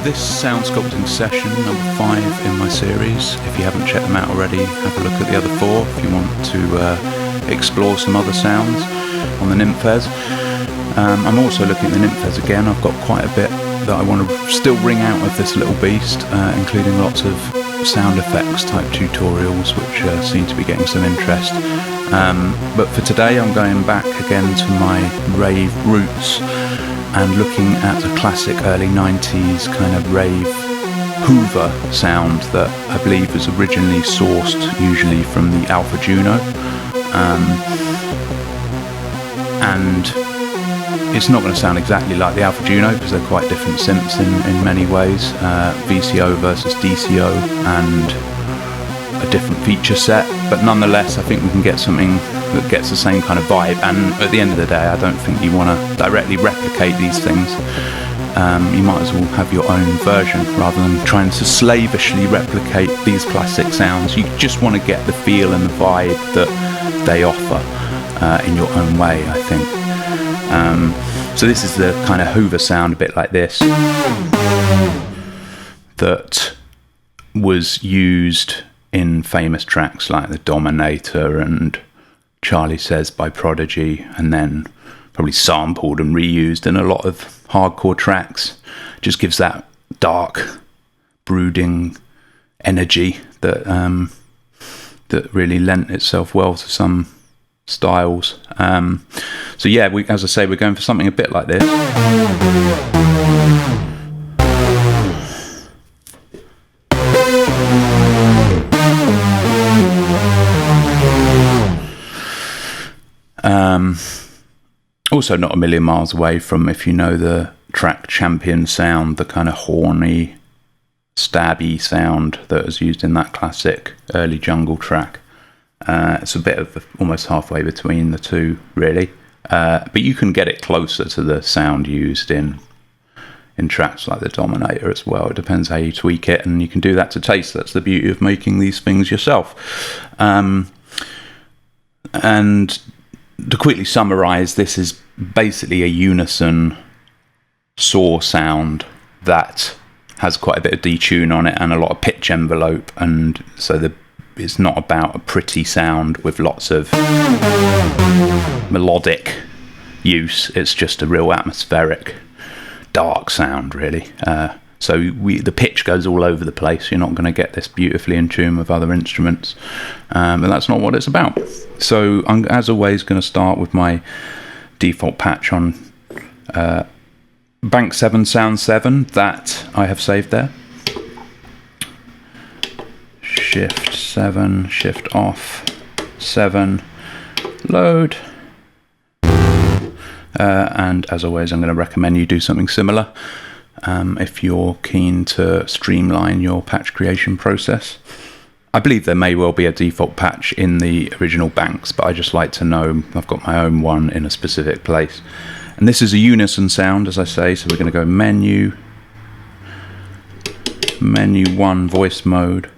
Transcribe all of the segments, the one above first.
this sound sculpting session, number 5 in my series. If you haven't checked them out already, have a look at the other 4 if you want to explore some other sounds on the Nymphes. I'm also looking at the Nymphes again. I've got quite a bit that I want to still wring out of this little beast, including lots of sound effects type tutorials, which seem to be getting some interest. But for today I'm going back again to my rave roots and looking at a classic early 90s kind of rave hoover sound that I believe was originally sourced usually from the Alpha Juno. And it's not going to sound exactly like the Alpha Juno because they're quite different synths in many ways. VCO versus DCO and a different feature set, but nonetheless I think we can get something that gets the same kind of vibe. And at the end of the day, I don't think you want to directly replicate these things. You might as well have your own version rather than trying to slavishly replicate these classic sounds. You just want to get the feel and the vibe that they offer in your own way, I think. So this is the kind of hoover sound, a bit like this, that was used in famous tracks like The Dominator and Charlie Says by Prodigy, and then probably sampled and reused in a lot of hardcore tracks. Just gives that dark, brooding energy that that really lent itself well to some styles. So yeah, as I say, we're going for something a bit like this. Also not a million miles away from, if you know the track Champion Sound, the kind of horny, stabby sound that was used in that classic early jungle track. It's a bit of almost halfway between the two, really. But you can get it closer to the sound used in tracks like The Dominator as well. It depends how you tweak it, and you can do that to taste. That's the beauty of making these things yourself. And to quickly summarise, this is basically a unison saw sound that has quite a bit of detune on it and a lot of pitch envelope, and so it's not about a pretty sound with lots of melodic use. It's just a real atmospheric, dark sound, really. So the pitch goes all over the place. You're not going to get this beautifully in tune with other instruments, and that's not what it's about. So I'm, as always, going to start with my default patch on Bank 7 Sound 7 that I have saved there. Shift 7, Shift off 7, load. And as always, I'm going to recommend you do something similar if you're keen to streamline your patch creation process. I believe there may well be a default patch in the original banks, but I just like to know I've got my own one in a specific place. And this is a unison sound, as I say, so we're going to go menu 1, voice mode,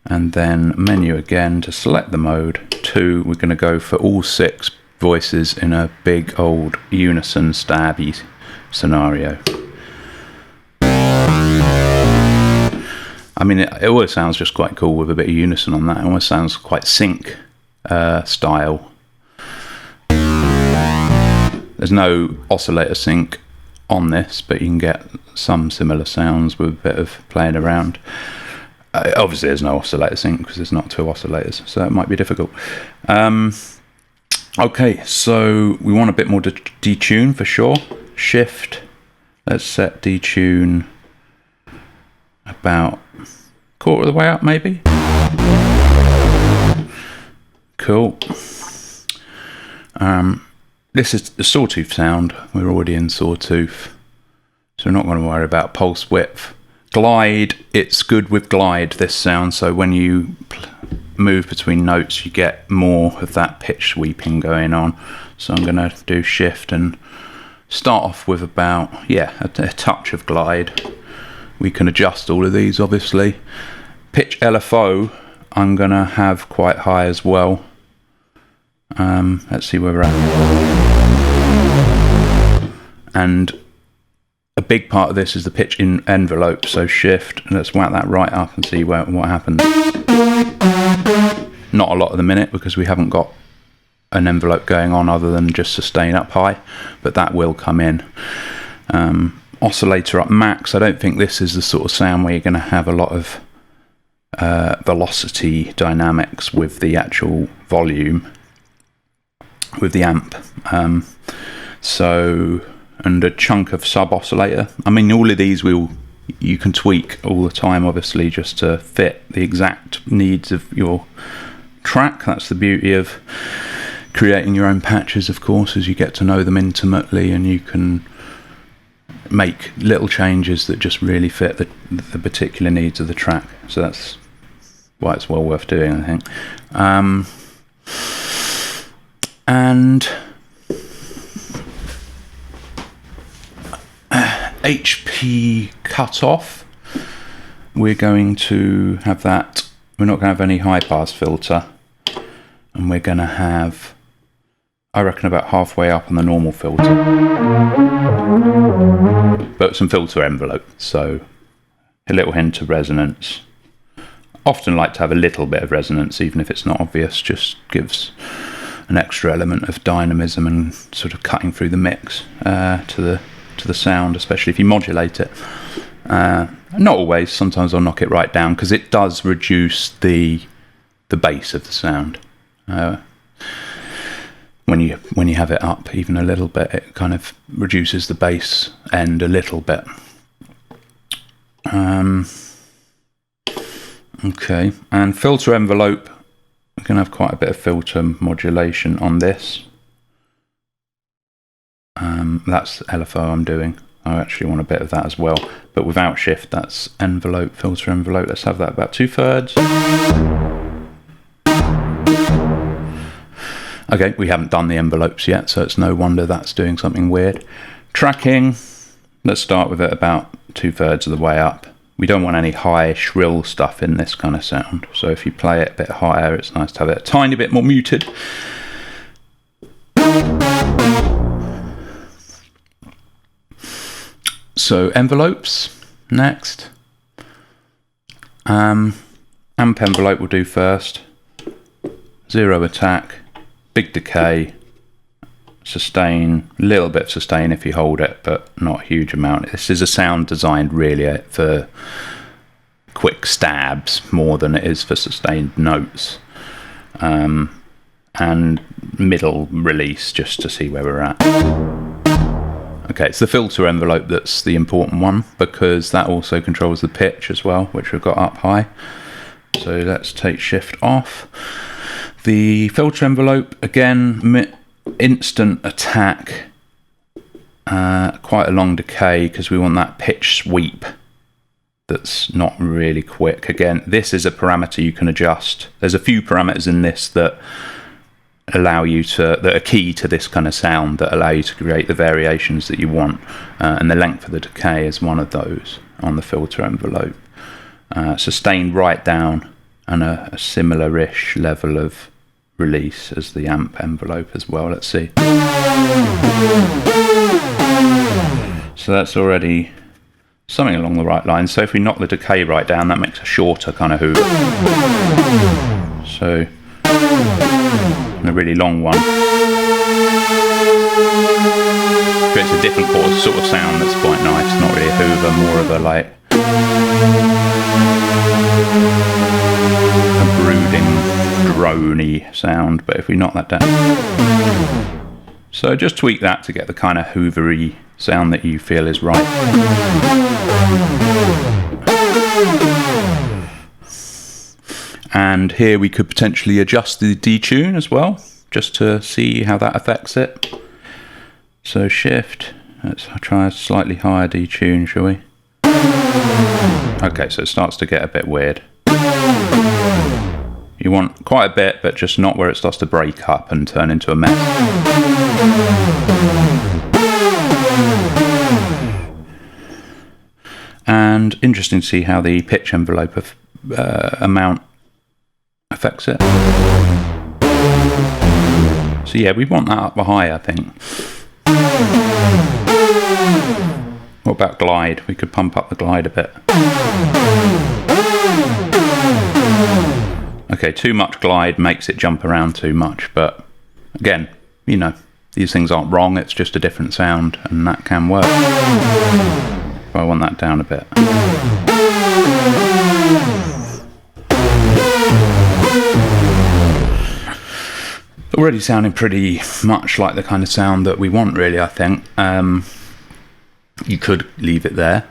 and then menu again to select the mode. 2, we're going to go for all 6 voices in a big old unison stabby scenario. I mean, it always sounds just quite cool with a bit of unison on that. It almost sounds quite sync style. There's no oscillator sync on this, but you can get some similar sounds with a bit of playing around. Obviously there's no oscillator sync because there's not 2 oscillators, so it might be difficult. Okay, so we want a bit more detune for sure. Shift, let's set detune about quarter of the way up, maybe. Cool. This is the sawtooth sound. We're already in sawtooth, so we're not going to worry about pulse width. Glide, it's good with glide, this sound, so when you move between notes you get more of that pitch sweeping going on. So I'm going to do shift and start off with about, a touch of glide. We can adjust all of these, obviously. Pitch LFO, I'm going to have quite high as well. Let's see where we're at. And a big part of this is the pitch in envelope. So shift, and let's whack that right up and see what happens. Not a lot at the minute because we haven't got an envelope going on other than just sustain up high, but that will come in. Oscillator up max. I don't think this is the sort of sound where you're going to have a lot of velocity dynamics with the actual volume with the amp. And a chunk of sub oscillator. I mean, all of these you can tweak all the time, obviously, just to fit the exact needs of your track. That's the beauty of creating your own patches, of course, as you get to know them intimately, and you can make little changes that just really fit the particular needs of the track. So that's why it's well worth doing, I think. And HP cutoff, we're going to have that. We're not going to have any high pass filter, and we're going to have, I reckon, about halfway up on the normal filter, but some filter envelope, so a little hint of resonance. Often like to have a little bit of resonance, even if it's not obvious. Just gives an extra element of dynamism and sort of cutting through the mix to the sound, especially if you modulate it. Not always. Sometimes I'll knock it right down because it does reduce the bass of the sound. When you have it up even a little bit, it kind of reduces the bass end a little bit. Okay, and filter envelope, we're going to have quite a bit of filter modulation on this. That's LFO I'm doing. I actually want a bit of that as well, but without shift. That's envelope, filter envelope. Let's have that about 2/3. Okay, we haven't done the envelopes yet, so it's no wonder that's doing something weird. Tracking, let's start with it about 2/3 of the way up. We don't want any high shrill stuff in this kind of sound, so if you play it a bit higher, it's nice to have it a tiny bit more muted. So envelopes next. Amp envelope we'll do first. Zero attack, big decay, sustain, a little bit of sustain if you hold it, but not a huge amount. This is a sound designed really for quick stabs more than it is for sustained notes. And middle release just to see where we're at. Okay, it's the filter envelope that's the important one because that also controls the pitch as well, which we've got up high. So let's take shift off. The filter envelope, again, instant attack, quite a long decay because we want that pitch sweep that's not really quick. Again, this is a parameter you can adjust. There's a few parameters in this that that are key to this kind of sound, that allow you to create the variations that you want, and the length of the decay is one of those on the filter envelope. Sustain right down, and a similar-ish level of release as the amp envelope as well. Let's see. So that's already something along the right line. So if we knock the decay right down, that makes a shorter kind of hoover. So a really long one creates a different sort of sound that's quite nice. Not really a hoover, more of a like a brooding, drony sound. But if we knock that down, so just tweak that to get the kind of hoovery sound that you feel is right. And here we could potentially adjust the detune as well, just to see how that affects it. So shift, let's try a slightly higher detune, shall we? Okay, so it starts to get a bit weird. You want quite a bit, but just not where it starts to break up and turn into a mess. And interesting to see how the pitch envelope of amount affects it. So yeah, we want that up high, I think. What about glide? We could pump up the glide a bit. Okay, too much glide makes it jump around too much, but again, you know, these things aren't wrong, it's just a different sound, and that can work. If I want that down a bit. Already sounding pretty much like the kind of sound that we want, really, I think. You could leave it there,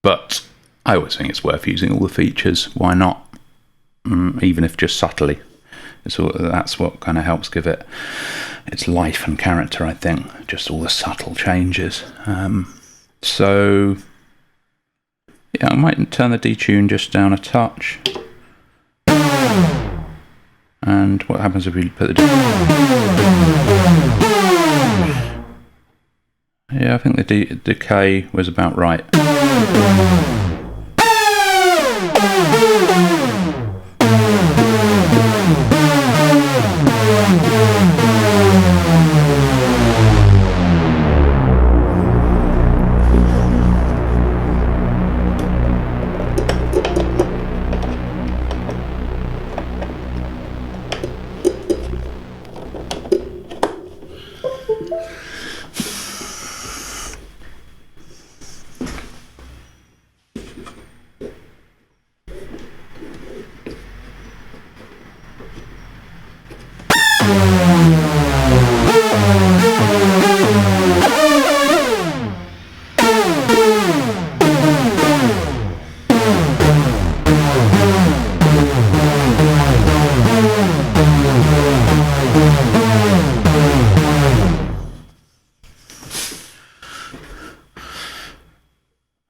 but I always think it's worth using all the features. Why not? Even if just subtly. That's what kind of helps give it its life and character, I think. Just all the subtle changes. So, yeah, I might turn the detune just down a touch. And what happens if we put the yeah, I think the decay was about right.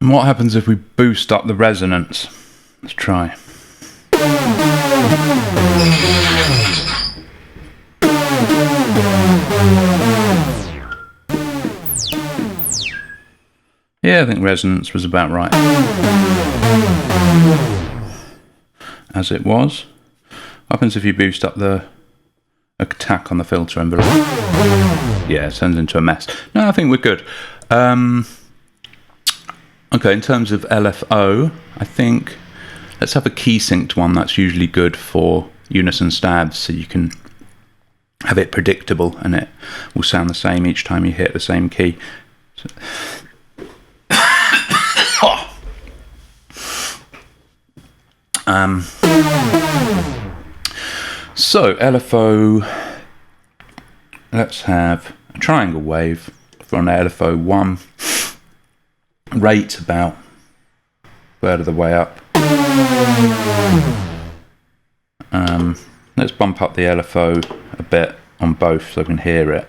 And what happens if we boost up the resonance? Let's try. Yeah, I think resonance was about right. As it was. What happens if you boost up the attack on the filter envelope? Yeah, it turns into a mess. No, I think we're good. Okay, in terms of LFO, I think let's have a key synced one. That's usually good for unison stabs, so you can have it predictable and it will sound the same each time you hit the same key. So LFO, let's have a triangle wave for an LFO 1. Rate about a third of the way up. Let's bump up the LFO a bit on both so I can hear it.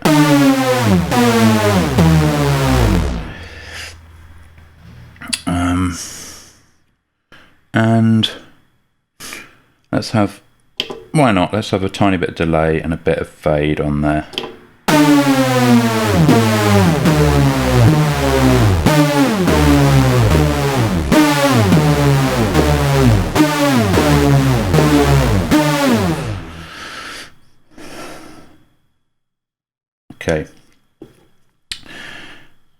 And let's have, why not, let's have a tiny bit of delay and a bit of fade on there. Okay,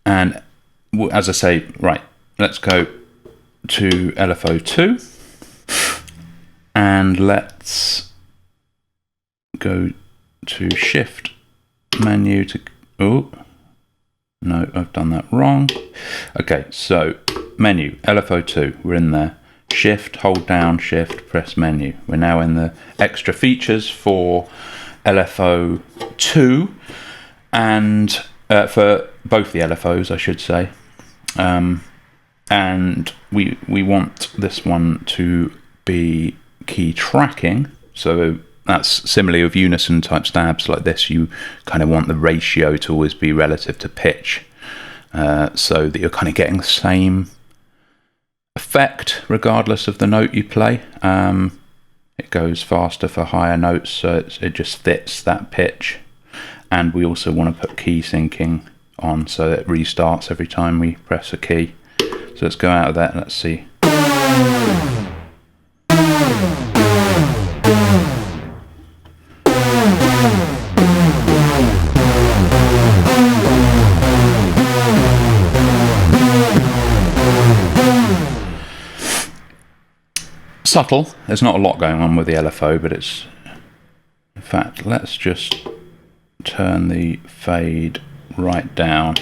and as I say, right, let's go to LFO2 and let's go to shift menu to, oh no, I've done that wrong. Okay, so menu, LFO2, we're in there. Shift, hold down, shift, press menu. We're now in the extra features for LFO2 and for both the LFOs, I should say. And we want this one to be key tracking, so that's similarly with unison type stabs like this, you kind of want the ratio to always be relative to pitch, so that you're kind of getting the same effect regardless of the note you play. It goes faster for higher notes, so it just fits that pitch. And we also want to put key syncing on so that it restarts every time we press a key. So let's go out of that and let's see. subtle. There's not a lot going on with the LFO, but it's... In fact, let's just turn the fade right down.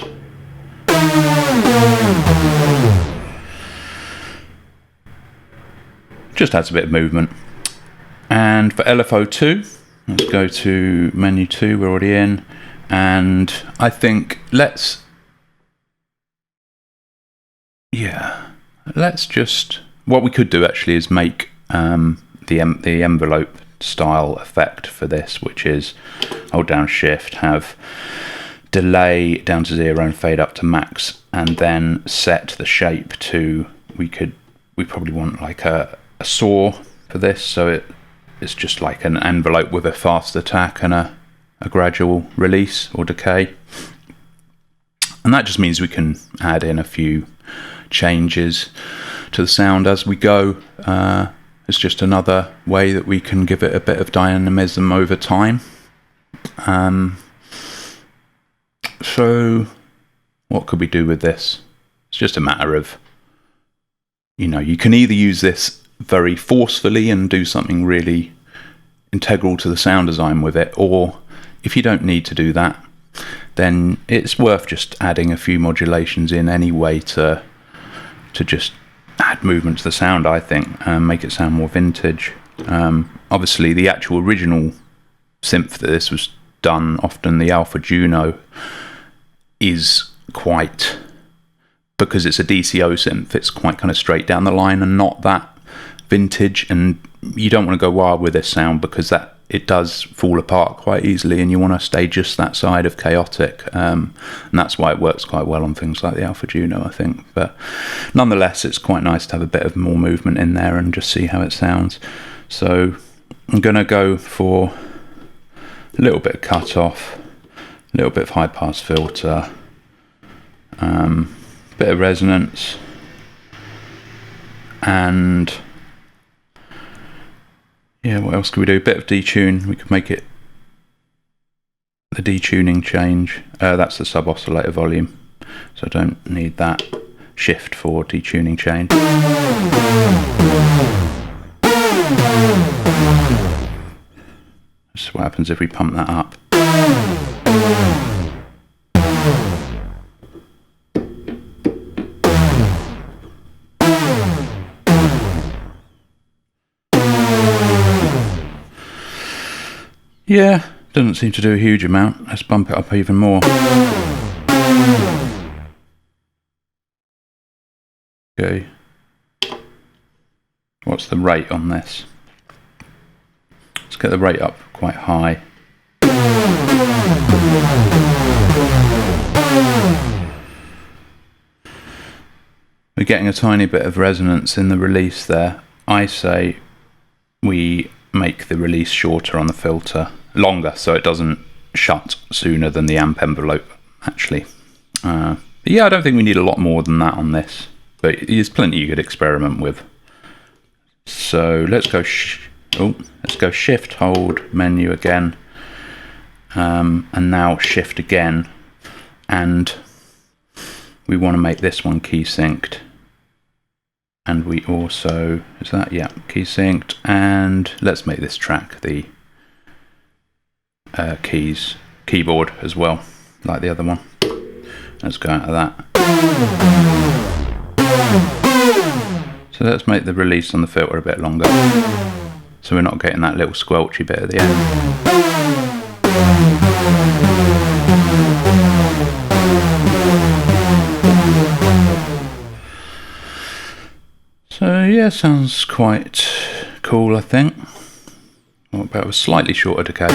Just adds a bit of movement. And for LFO2, let's go to menu 2, we're already in. And I think let's just, what we could do actually is make the envelope style effect for this, which is hold down shift, have delay down to 0 and fade up to max, and then set the shape to, we probably want like a saw for this, so it's just like an envelope with a fast attack and a gradual release or decay. And that just means we can add in a few changes to the sound as we go. It's just another way that we can give it a bit of dynamism over time. So what could we do with this? It's just a matter of, you can either use this very forcefully and do something really integral to the sound design with it, or if you don't need to do that, then it's worth just adding a few modulations in anyway to just add movement to the sound, I think, and make it sound more vintage. Obviously the actual original synth that this was done, often the Alpha Juno, is quite, because it's a DCO synth, it's quite kind of straight down the line and not that vintage, and you don't want to go wild with this sound because it does fall apart quite easily, and you want to stay just that side of chaotic, and that's why it works quite well on things like the Alpha Juno, I think. But nonetheless, it's quite nice to have a bit of more movement in there and just see how it sounds. So I'm going to go for a little bit of cut off, a little bit of high pass filter, bit of resonance, and what else could we do? A bit of detune. We could make it the detuning change. That's the sub oscillator volume, so I don't need that. Shift for detuning change. This is what happens if we pump that up. Yeah, doesn't seem to do a huge amount. Let's bump it up even more. Okay. What's the rate on this? Let's get the rate up quite high. We're getting a tiny bit of resonance in the release there. I say we make the release shorter on the filter, longer, so it doesn't shut sooner than the amp envelope, actually. But yeah, I don't think we need a lot more than that on this, but there's plenty you could experiment with. So let's go shift, hold, menu again, and now shift again, and we want to make this one key synced. And we also, key synced, and let's make this track the keyboard as well, like the other one. Let's go out of that. So let's make the release on the filter a bit longer, so we're not getting that little squelchy bit at the end. So yeah, sounds quite cool, I think. What about a slightly shorter decay?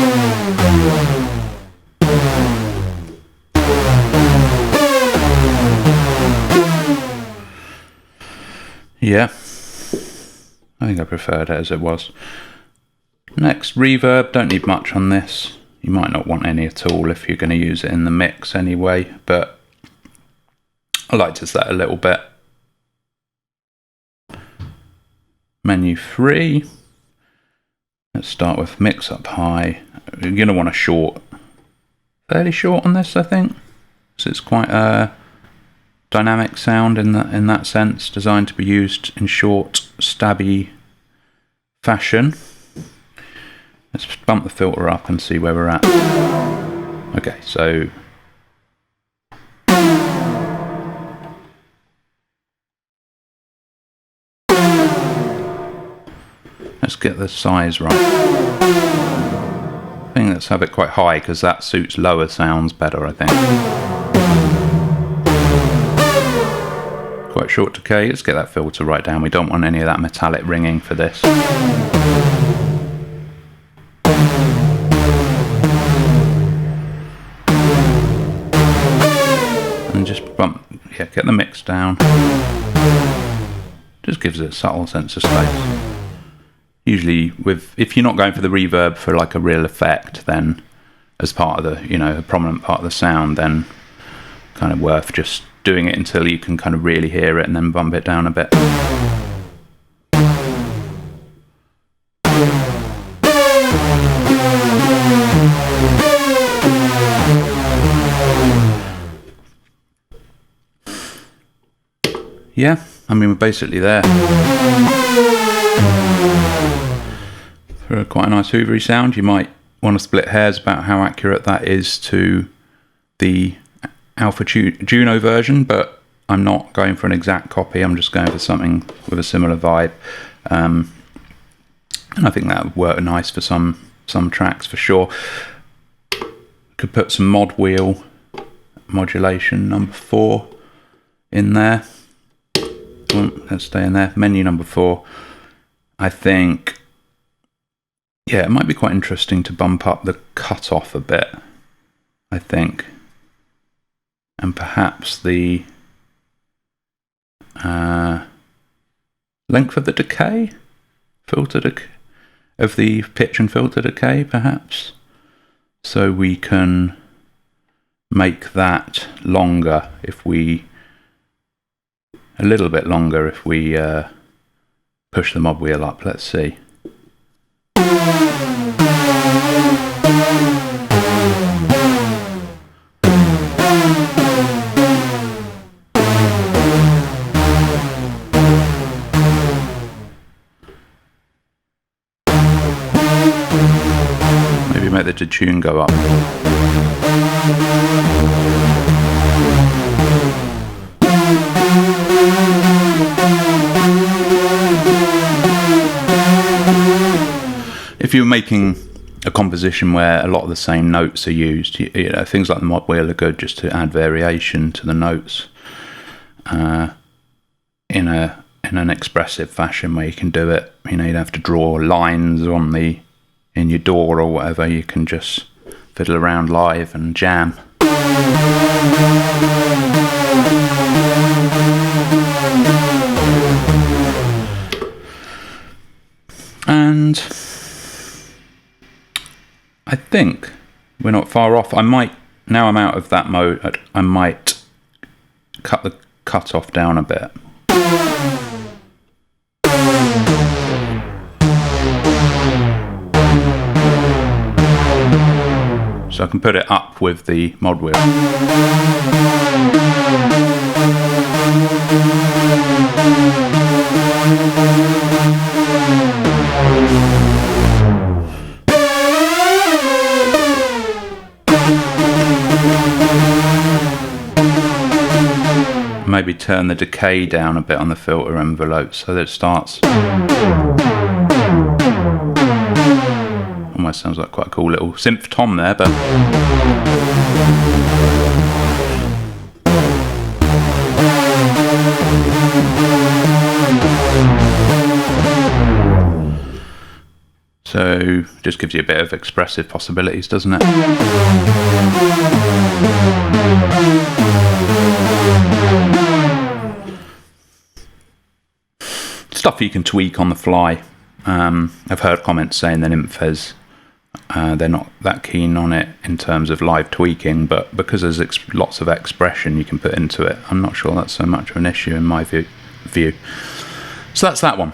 Yeah, I think I preferred it as it was. Next, reverb. Don't need much on this. You might not want any at all if you're going to use it in the mix anyway, but I like to set a little bit. Menu 3. Let's start with mix up high. You're going to want a fairly short on this, I think. So it's quite a dynamic sound in that sense, designed to be used in short, stabby fashion. Let's bump the filter up and see where we're at. Okay, so let's get the size right. I think let's have it quite high because that suits lower sounds better, I think. Quite short decay. Let's get that filter right down. We don't want any of that metallic ringing for this. And just bump, yeah, get the mix down. Just gives it a subtle sense of space. Usually, if you're not going for the reverb for like a real effect, then as part of the, you know, a prominent part of the sound, then kind of worth just doing it until you can kind of really hear it and then bump it down a bit. Yeah, I mean, we're basically there. For quite a nice hoovery sound, you might want to split hairs about how accurate that is to the Alpha Juno version, but I'm not going for an exact copy. I'm just going for something with a similar vibe, and I think that would work nice for some tracks for sure. Could put some mod wheel modulation number 4 in there. Let's stay in there. Menu number 4. I think, yeah, it might be quite interesting to bump up the cutoff a bit, I think. And perhaps the length of the decay, of the pitch and filter decay, perhaps. So we can make that longer if we, a little bit longer if we push the mod wheel up. Let's see. Maybe make the detune go up. If you're making a composition where a lot of the same notes are used, you know, things like the mod wheel are good just to add variation to the notes in an expressive fashion where you can do it. You know, you don't have to draw lines in your door or whatever. You can just fiddle around live and jam. And I think we're not far off. I might, now I'm out of that mode, I might cut the cutoff down a bit. So I can put it up with the mod wheel. Maybe turn the decay down a bit on the filter envelope so that it starts. Almost sounds like quite a cool little synth tom there, but so just gives you a bit of expressive possibilities, doesn't it? Stuff you can tweak on the fly. I've heard comments saying the Nymphes, they're not that keen on it in terms of live tweaking, but because there's lots of expression you can put into it, I'm not sure that's so much of an issue in my view. So that's that one.